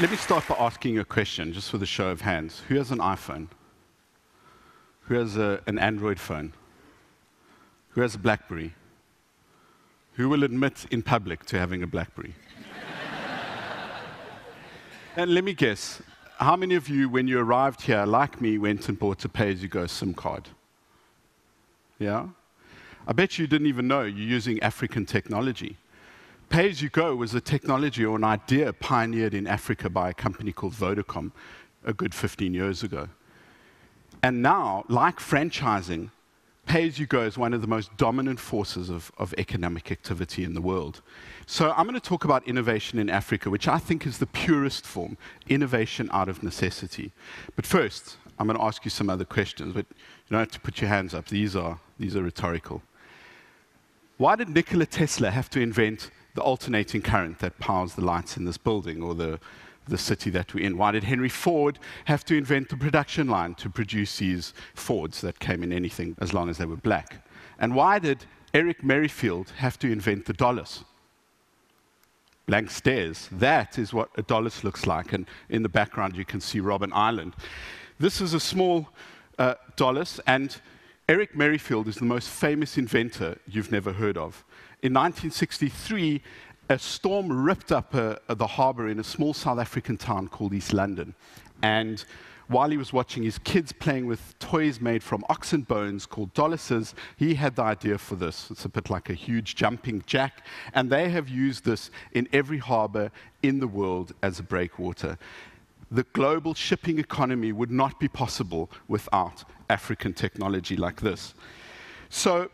Let me start by asking a question, just for the show of hands. Who has an iPhone? Who has an Android phone? Who has a BlackBerry? Who will admit in public to having a BlackBerry? And let me guess, how many of you, when you arrived here, like me, went and bought a pay-as-you-go SIM card? Yeah? I bet you didn't even know you're using African technology. Pay-as-you-go was a technology or an idea pioneered in Africa by a company called Vodacom a good 15 years ago. And now, like franchising, pay-as-you-go is one of the most dominant forces of economic activity in the world. So I'm going to talk about innovation in Africa, which I think is the purest form, innovation out of necessity. But first, I'm going to ask you some other questions, but you don't have to put your hands up. These are rhetorical. Why did Nikola Tesla have to invent the alternating current that powers the lights in this building or the city that we're in? Why did Henry Ford have to invent the production line to produce these Fords that came in anything as long as they were black? And why did Eric Merrifield have to invent the dollars? Blank stares. That is what a dollars looks like. And in the background, you can see Robben Island. This is a small dollars, and Eric Merrifield is the most famous inventor you've never heard of. In 1963, a storm ripped up the harbor in a small South African town called East London. And while he was watching his kids playing with toys made from oxen bones called doluses, he had the idea for this. It's a bit like a huge jumping jack. And they have used this in every harbor in the world as a breakwater. The global shipping economy would not be possible without African technology like this. So,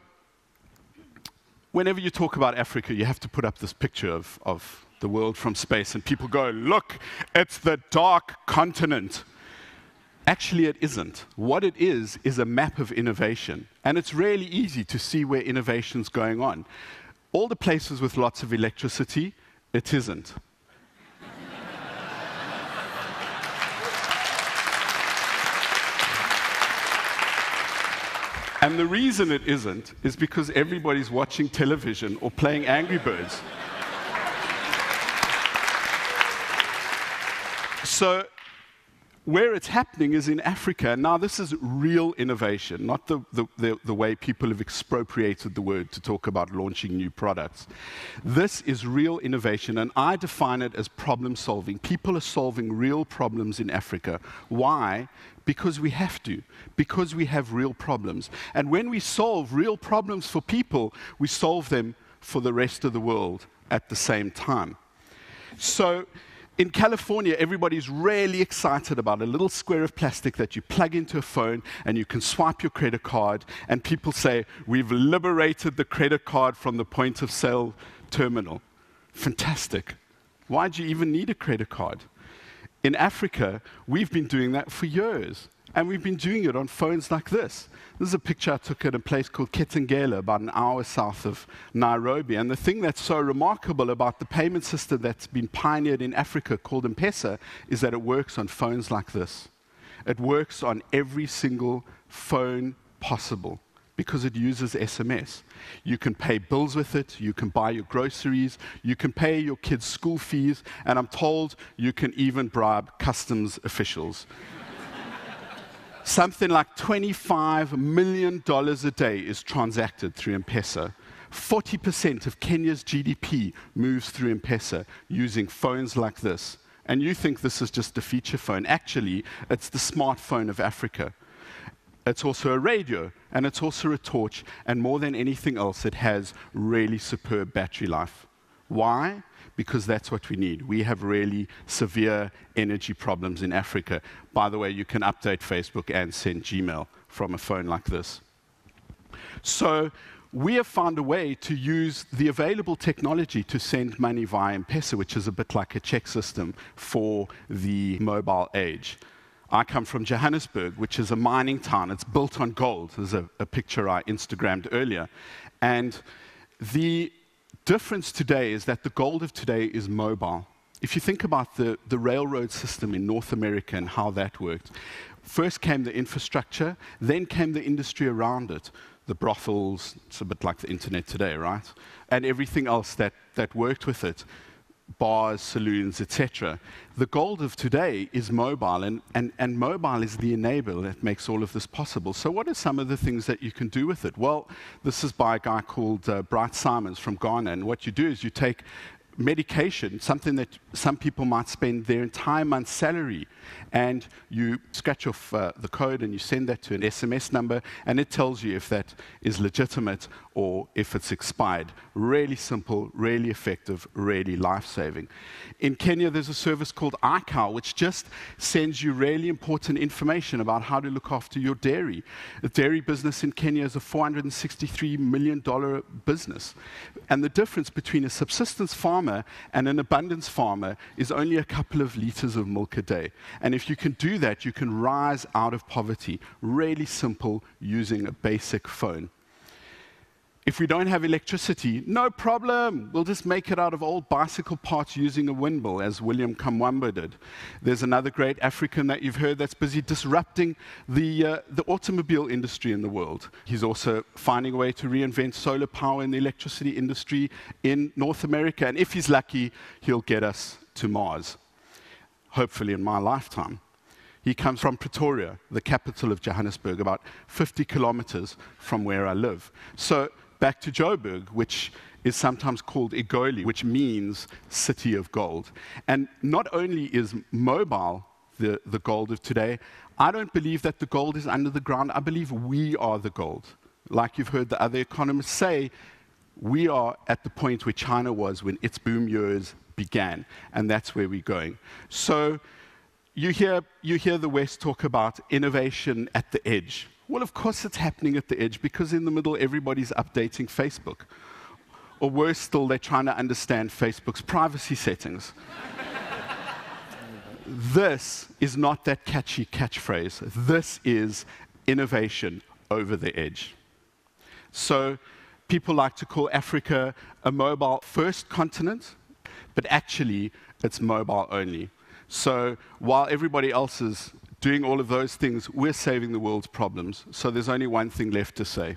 whenever you talk about Africa, you have to put up this picture of the world from space, and people go, look, it's the dark continent. Actually, it isn't. What it is a map of innovation, and it's really easy to see where innovation's going on. All the places with lots of electricity, it isn't. And the reason it isn't is because everybody's watching television or playing Angry Birds. So where it's happening is in Africa. Now, this is real innovation, not the way people have expropriated the word to talk about launching new products. This is real innovation, and I define it as problem solving. People are solving real problems in Africa. Why? Because we have to, because we have real problems. And when we solve real problems for people, we solve them for the rest of the world at the same time. So in California, everybody's really excited about a little square of plastic that you plug into a phone and you can swipe your credit card, and people say, we've liberated the credit card from the point of sale terminal. Fantastic. Why do you even need a credit card? In Africa, we've been doing that for years, and we've been doing it on phones like this. This is a picture I took at a place called Ketengela, about an hour south of Nairobi. And the thing that's so remarkable about the payment system that's been pioneered in Africa called M-Pesa is that it works on phones like this. It works on every single phone possible, because it uses SMS. You can pay bills with it, you can buy your groceries, you can pay your kids' school fees, and I'm told you can even bribe customs officials. Something like $25 million a day is transacted through M-Pesa. 40% of Kenya's GDP moves through M-Pesa using phones like this. And you think this is just a feature phone. Actually, it's the smartphone of Africa. It's also a radio, and it's also a torch, and more than anything else, it has really superb battery life. Why? Because that's what we need. We have really severe energy problems in Africa. By the way, you can update Facebook and send Gmail from a phone like this. So we have found a way to use the available technology to send money via M-Pesa, which is a bit like a check system for the mobile age. I come from Johannesburg, which is a mining town. It's built on gold. There's a picture I Instagrammed earlier. And the difference today is that the gold of today is mobile. If you think about the railroad system in North America and how that worked, first came the infrastructure, then came the industry around it. The brothels, it's a bit like the internet today, right? And everything else that worked with it. bars, saloons, etc. The gold of today is mobile, and mobile is the enabler that makes all of this possible. So what are some of the things that you can do with it? Well, this is by a guy called Bright Simons from Ghana, and what you do is you take medication, something that some people might spend their entire month's salary, and you scratch off the code and you send that to an SMS number, and it tells you if that is legitimate or if it's expired. Really simple, really effective, really life-saving. In Kenya, there's a service called iCow, which just sends you really important information about how to look after your dairy. The dairy business in Kenya is a $463 million business. And the difference between a subsistence farmer and an abundance farmer is only a couple of liters of milk a day. And if you can do that, you can rise out of poverty. Really simple, using a basic phone. If we don't have electricity, no problem. We'll just make it out of old bicycle parts using a windmill, as William Kamwamba did. There's another great African that you've heard that's busy disrupting the automobile industry in the world. He's also finding a way to reinvent solar power in the electricity industry in North America. And if he's lucky, he'll get us to Mars, hopefully in my lifetime. He comes from Pretoria, the capital of Johannesburg, about 50 kilometers from where I live. So back to Joburg, which is sometimes called Egoli, which means city of gold. And not only is mobile the gold of today, I don't believe that the gold is under the ground. I believe we are the gold. Like you've heard the other economists say, we are at the point where China was when its boom years began, and that's where we're going. So you hear the West talk about innovation at the edge. Well, of course it's happening at the edge, because in the middle everybody's updating Facebook. Or worse still, they're trying to understand Facebook's privacy settings. This is not that catchy catchphrase. This is innovation over the edge. So people like to call Africa a mobile-first continent, but actually it's mobile only. So while everybody else is doing all of those things, we're saving the world's problems. So there's only one thing left to say.